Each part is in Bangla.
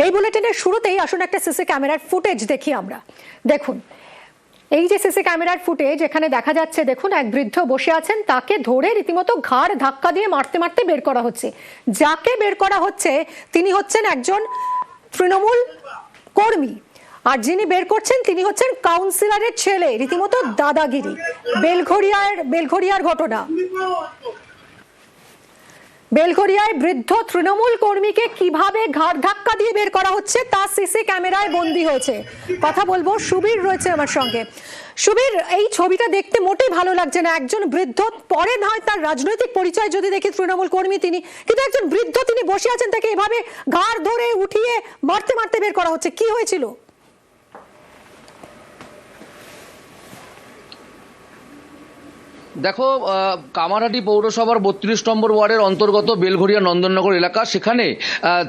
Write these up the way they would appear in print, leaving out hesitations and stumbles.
এই বুলেটিনের শুরুতেই আসুন একটা সিসি ক্যামেরার ফুটেজ দেখি আমরা। দেখুন এই যে সিসি ক্যামেরার ফুটেজ, এখানে দেখা যাচ্ছে দেখুন এক বৃদ্ধ বসে আছেন, তাকে ধরে রীতিমতো ঘাড় ধাক্কা দিয়ে মারতে মারতে বের করা হচ্ছে। যাকে বের করা হচ্ছে তিনি হচ্ছেন একজন তৃণমূল কর্মী, আর যিনি বের করছেন তিনি হচ্ছেন কাউন্সিলরের ছেলে। রীতিমতো দাদাগিরি। বেলঘড়িয়ার ঘটনা। বেলঘড়িয়ায় বৃদ্ধ তৃণমূল কর্মীকে কিভাবে ঘাড় ধাক্কা দিয়ে বের করা হচ্ছে তা সিসি ক্যামেরায় বন্দী হয়েছে। কথা বলবো, সুবীর রয়েছে আমার সঙ্গে। সুবীর, এই ছবিটা দেখতে মোটেই ভালো লাগছে না। একজন বৃদ্ধ, পরে নয় তার রাজনৈতিক পরিচয় যদি দেখি তৃণমূল কর্মী তিনি, কিন্তু একজন বৃদ্ধ তিনি বসে আছেন, তাকে এভাবে ঘাড় ধরে উঠিয়ে মারতে মারতে বের করা হচ্ছে। কি হয়েছিল? দেখো, কামারহাটি পৌরসভার ৩২ নম্বর ওয়ার্ডের অন্তর্গত বেলঘড়িয়া নন্দননগর এলাকা, সেখানে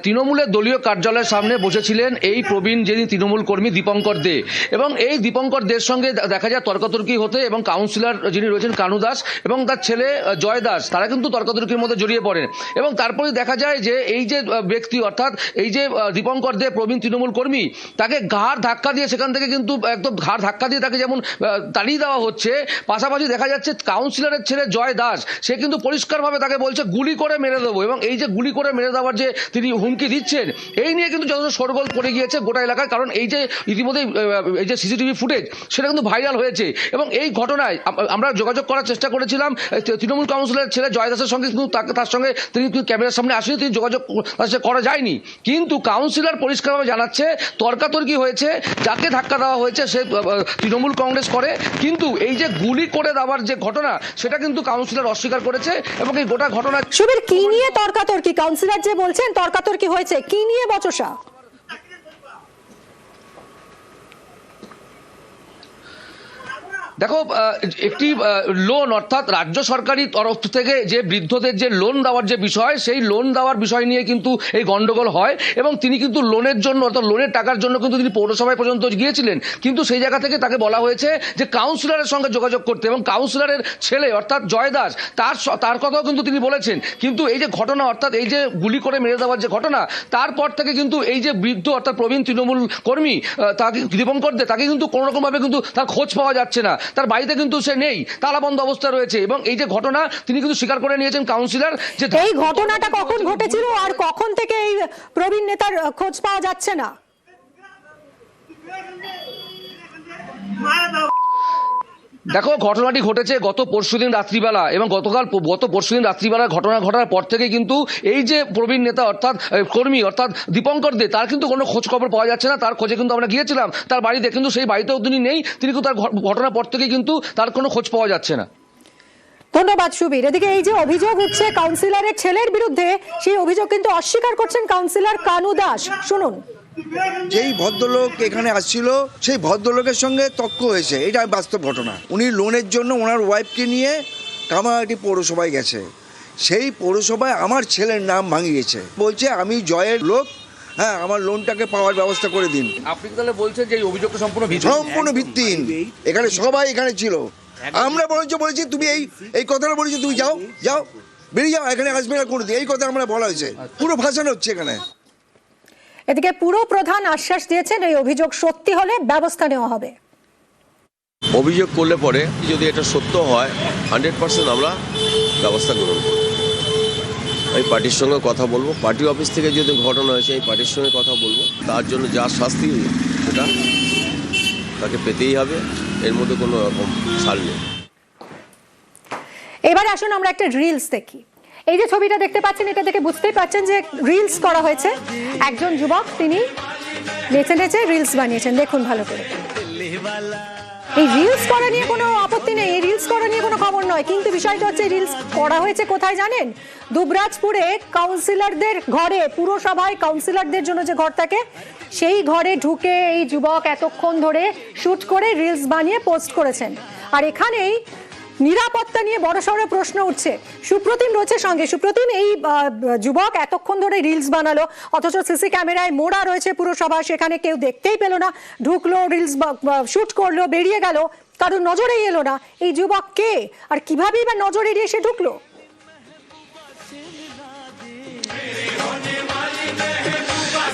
তৃণমূলের দলীয় কার্যালয়ের সামনে বসেছিলেন এই প্রবীণ যিনি তৃণমূল কর্মী দীপঙ্কর দে, এবং এই দীপঙ্কর দের সঙ্গে দেখা যায় তর্কাতর্কি হতে, এবং কাউন্সিলর যিনি রয়েছেন কানু দাস এবং তার ছেলে জয় দাস, তারা কিন্তু তর্কাতর্কির মধ্যে জড়িয়ে পড়েন। এবং তারপরে দেখা যায় যে এই যে ব্যক্তি, অর্থাৎ এই যে দীপঙ্কর দে প্রবীণ তৃণমূল কর্মী, তাকে ঘাড় ধাক্কা দিয়ে সেখান থেকে কিন্তু একদম ঘাড় ধাক্কা দিয়ে তাকে যেমন তাড়িয়ে দেওয়া হচ্ছে, পাশাপাশি দেখা যাচ্ছে কাউন্সিলরের ছেলে জয় দাস, সে কিন্তু পরিষ্কারভাবে তাকে বলছে গুলি করে মেরে দেবো। এবং এই যে গুলি করে মেরে দেওয়ার যে তিনি হুমকি দিচ্ছেন, এই নিয়ে কিন্তু যথেষ্ট শোরগোল পড়ে গিয়েছে গোটা এলাকায়। কারণ এই যে ইতিমধ্যে এই যে সিসিটিভি ফুটেজ, সেটা কিন্তু ভাইরাল হয়েছে। এবং এই ঘটনায় আমরা যোগাযোগ করার চেষ্টা করেছিলাম তৃণমূল কাউন্সিলরের ছেলে জয় দাসের সঙ্গে, কিন্তু তার সঙ্গে তিনি ক্যামেরার সামনে আসেনি, তিনি যোগাযোগ করা যায়নি। কিন্তু কাউন্সিলর পরিষ্কারভাবে জানাচ্ছে তর্কাতর্কি হয়েছে, যাকে ধাক্কা দেওয়া হয়েছে সে তৃণমূল কংগ্রেস করে, কিন্তু এই যে গুলি করে দেওয়ার যে ঘটনা, সেটা কিন্তু কাউন্সিলর অস্বীকার করেছে। এবং এই গোটা ঘটনা সুবীর, কি নিয়ে তর্কাতর্কি? কাউন্সিলর যে বলছেন তর্কাতর্কি হয়েছে, কি নিয়ে বচসা? দেখো, একটি লোন, অর্থাৎ রাজ্য সরকারি তরফ থেকে যে বৃদ্ধদের যে লোন দেওয়ার যে বিষয়, সেই লোন দেওয়ার বিষয় নিয়ে কিন্তু এই গন্ডগোল হয়। এবং তিনি কিন্তু লোনের জন্য, অর্থাৎ লোনের টাকার জন্য কিন্তু তিনি পৌরসভায় পর্যন্ত গিয়েছিলেন, কিন্তু সেই জায়গা থেকে তাকে বলা হয়েছে যে কাউন্সিলরের সঙ্গে যোগাযোগ করতে, এবং কাউন্সিলরের ছেলে অর্থাৎ জয় দাস তার কথাও কিন্তু তিনি বলেছেন। কিন্তু এই যে ঘটনা, অর্থাৎ এই যে গুলি করে মেরে দেওয়ার যে ঘটনা, তারপর থেকে কিন্তু এই যে বৃদ্ধ অর্থাৎ প্রবীণ তৃণমূল কর্মী তাকে দীপঙ্কর দে, তাকে কিন্তু কোনো রকম ভাবে কিন্তু তার খোঁজ পাওয়া যাচ্ছে না। তার বাড়িতে কিন্তু সে নেই, তালাবন্ধ অবস্থা রয়েছে। এবং এই যে ঘটনা তিনি কিন্তু স্বীকার করে নিয়েছেন কাউন্সিলর, যে এই ঘটনাটা কখন ঘটেছিল আর কখন থেকে এই প্রবীণ নেতার খোঁজ পাওয়া যাচ্ছে না? দেখো, ঘটনাটি ঘটেছে গত পরশুদিন রাত্রিবেলা, এবং গত পরশুদিন রাত্রিবেলা ঘটনা ঘটার পর থেকে কিন্তু এই যে প্রবীণ নেতা অর্থাৎ কর্মী অর্থাৎ দীপঙ্কর দে, তার কিন্তু কোনো খোঁজ খবর পাওয়া যাচ্ছে না। তার খোঁজে কিন্তু আমরা গিয়েছিলাম তার বাড়িতে, কিন্তু সেই বাড়িতেও তিনি নেই। তিনি কিন্তু তার ঘটনার পর থেকে কিন্তু তার কোনো খোঁজ পাওয়া যাচ্ছে না। ধন্যবাদ সুবীর। এদিকে এই যে অভিযোগ উঠছে কাউন্সিলরের ছেলের বিরুদ্ধে, সেই অভিযোগ কিন্তু অস্বীকার করছেন কাউন্সিলর কানু দাস। শুনুন। যেই ভদ্রলোক এখানে আসছিল, সেই ভদ্রলোকের সঙ্গে তর্ক হয়েছে, এটা বাস্তব ঘটনা। উনি লোনের জন্য ওনার ওয়াইফকে নিয়ে কামারহাটি পৌরসভায় গেছে। সেই পৌরসভায় আমার ছেলের নাম ভাঙিয়েছে, বলছে আমি জয়ের লোক, হ্যাঁ আমার লোনটাকে পাওয়ার ব্যবস্থা করে দিন। আপনি তাহলে বলছেন যে এই অভিযোগটা সম্পূর্ণ ভিত্তিহীন। এখানে সবাই এখানে ছিল, আমরা বলেছি তুমি এই কথাটা বলেছি, তুমি যাও বেরিয়ে যাও, এখানে আসবে না করে দিই, এই কথা আমরা বলা হয়েছে। পুরো ভাষানো হচ্ছে এখানে। এদিকে পুরো প্রধান আশ্বাস দিয়েছেন এই অভিযোগ সত্যি হলে ব্যবস্থা নেওয়া হবে। অভিযোগ করলে পরে যদি এটা সত্য হয় 100% আমরা ব্যবস্থা গ্রহণ করব। আমি পার্টির সঙ্গে কথা বলবো, পার্টি অফিস থেকে যদি ঘটনা হয়েছে এই পার্টির সঙ্গে কথা বলবো, তার জন্য যা শাস্তি সেটা তাকে পেতেই হবে, এর মধ্যে কোনো রকম ছাড় নেই। এবারে আসুন আমরা একটা রিলস দেখি। এই যে ছবিটা দেখতে পাচ্ছেন, এটা দেখে বুঝতেই পারছেন যে রিলস করা হয়েছে। একজন যুবক তিনি নেচে নেচে রিলস বানিয়েছেন, দেখুন ভালো করে। এই রিলস করা নিয়ে কোনো আপত্তি নেই, এই রিলস করা নিয়ে কোনো খবর নয়, কিন্তু বিষয়টা হচ্ছে রিলস করা হয়েছে কোথায় জানেন? দুবরাজপুরে কাউন্সিলরদের ঘরে, পুরসভায় কাউন্সিলরদের জন্য যে ঘর থাকে, সেই ঘরে ঢুকে এই যুবক এতক্ষণ ধরে শুট করে রিলস বানিয়ে পোস্ট করেছেন। আর এখানেই নিরাপত্তা নিয়ে বড়সড় প্রশ্ন উঠছে। সুপ্রতিম রয়েছে সঙ্গে। সুপ্রতিম, এই যুবক এতক্ষণ ধরে রিলস বানালো, অথচ সিসি ক্যামেরায় মোড়া রয়েছে পুরসভা, সেখানে কেউ দেখতেই পেল না। ঢুকলো, রিলস শুট করলো, বেরিয়ে গেল, কারোর নজরেই এলো না। এই যুবক কে আর কিভাবেই বা নজর এড়িয়ে সে ঢুকলো?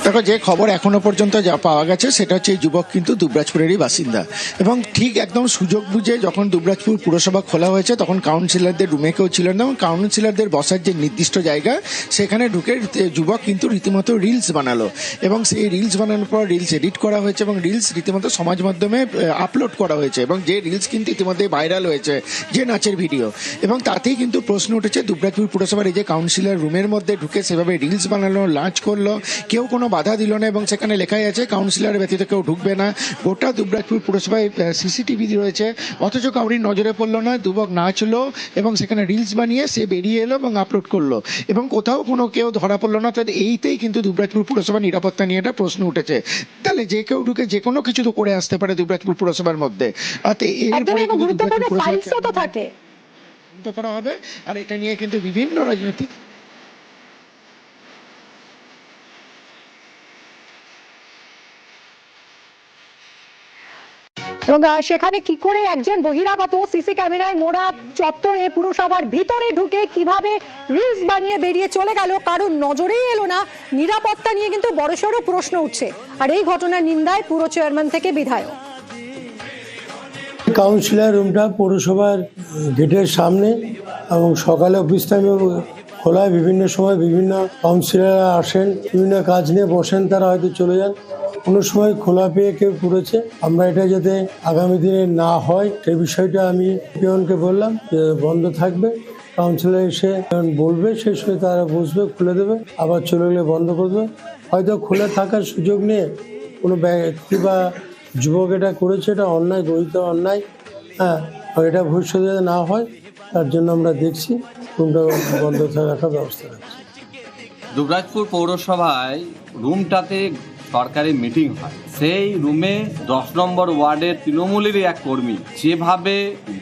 দেখো, যে খবর এখনো পর্যন্ত যা পাওয়া গেছে সেটা হচ্ছে এই যুবক কিন্তু দুবরাজপুরেরই বাসিন্দা, এবং ঠিক একদম সুযোগ বুঝে যখন দুবরাজপুর পুরসভা খোলা হয়েছে তখন কাউন্সিলরদের রুমে কেউ ছিল না, এবং কাউন্সিলরদের বসার যে নির্দিষ্ট জায়গা সেখানে ঢুকে যুবক কিন্তু রীতিমতো রিলস বানালো, এবং সেই রিলস বানানোর পর রিলস এডিট করা হয়েছে এবং রিলস রীতিমতো সমাজ মাধ্যমে আপলোড করা হয়েছে, এবং যে রিলস কিন্তু ইতিমধ্যে ভাইরাল হয়েছে, যে নাচের ভিডিও, এবং তাতেই কিন্তু প্রশ্ন উঠেছে দুবরাজপুর পুরসভার এই যে কাউন্সিলর রুমের মধ্যে ঢুকে সেভাবে রিলস বানালো, লাঞ্চ করলো, কেউ কোনো বাধা দিল না, এবং সেখানে লেখাই আছে কাউন্সিলর ব্যতীত কেউ ঢুকবে না। গোটা দুবরাজপুর পুরসভায় সিসিটিভি রয়েছে, অথচ কাউরির নজরে পড়লো না, যুবক নাচলো এবং সেখানে রিলস বানিয়ে সে বেরিয়ে এলো এবং আপলোড করলো, এবং কোথাও কোনো কেউ ধরা পড়লো না। তাদের এইতেই কিন্তু দুবরাজপুর পুরসভার নিরাপত্তা নিয়ে একটা প্রশ্ন উঠেছে। তাহলে যে কেউ ঢুকে যে কোনো কিছু তো করে আসতে পারে দুবরাজপুর পুরসভার মধ্যে, একদমই, এবং গুরুত্বপূর্ণ ফাইলসও তো থাকে। করা হবে, আর এটা নিয়ে কিন্তু বিভিন্ন রাজনৈতিক এবং সেখানে কি করে একজন বহিরাগত সিসি ক্যামেরায় মোড়া চত্বরে পুরসভার ভিতরে ঢুকে কিভাবে রিলস বানিয়ে বেরিয়ে চলে গেল কারণ নজরেই এলো না, নিরাপত্তা নিয়ে কিন্তু বড়সড় প্রশ্ন উঠছে। আর এই ঘটনার নিন্দায় পুরো চেয়ারম্যান থেকে বিধায়ক। কাউন্সিলর রুমটা পৌরসভার গেটের সামনে, এবং সকালে অফিস টাইমে খোলায়, বিভিন্ন সময় বিভিন্ন কাউন্সিলররা আসেন, বিভিন্ন কাজ নিয়ে বসেন, তারা হয়তো চলে যান, কোনো সময় খোলা পেয়ে কেউ করেছে। আমরা এটা যাতে আগামী দিনে না হয় সেই বিষয়টা আমি পিয়নকে বললাম যে বন্ধ থাকবে, কাউন্সিলর এসে বলবে সেই সময় তারা বসবে, খুলে দেবে, আবার চলে গেলে বন্ধ করবে। হয়তো খুলে থাকার সুযোগ নিয়ে কোনো ব্যক্তি বা যুবক এটা করেছে, এটা অন্যায়, গরিত অন্যায়। হ্যাঁ, এটা ভবিষ্যতে যাতে না হয় তার জন্য আমরা দেখছি, রুমটা বন্ধ রাখার ব্যবস্থা রাখছি। দুবরাজপুর পৌরসভায় রুমটাতে সরকারি মিটিং হয়, সেই রুমে 10 নম্বর ওয়ার্ডের তৃণমূলেরই এক কর্মী যেভাবে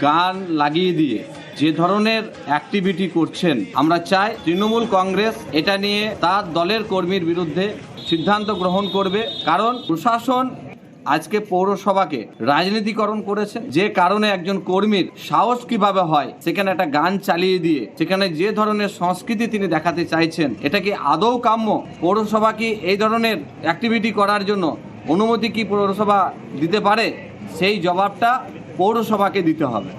গান লাগিয়ে দিয়ে যে ধরনের অ্যাক্টিভিটি করছেন, আমরা চাই তৃণমূল কংগ্রেস এটা নিয়ে তার দলের কর্মীর বিরুদ্ধে সিদ্ধান্ত গ্রহণ করবে, কারণ প্রশাসন আজকে পৌরসভাকে রাজনীতিকরণ করেছে, যে কারণে একজন কর্মীর সাহস কিভাবে হয় সেখানে একটা গান চালিয়ে দিয়ে সেখানে যে ধরনের সংস্কৃতি তিনি দেখাতে চাইছেন, এটা কি আদৌ কাম্য? পৌরসভা কি এই ধরনের অ্যাক্টিভিটি করার জন্য অনুমতি কি পৌরসভা দিতে পারে? সেই জবাবটা পৌরসভাকে দিতে হবে।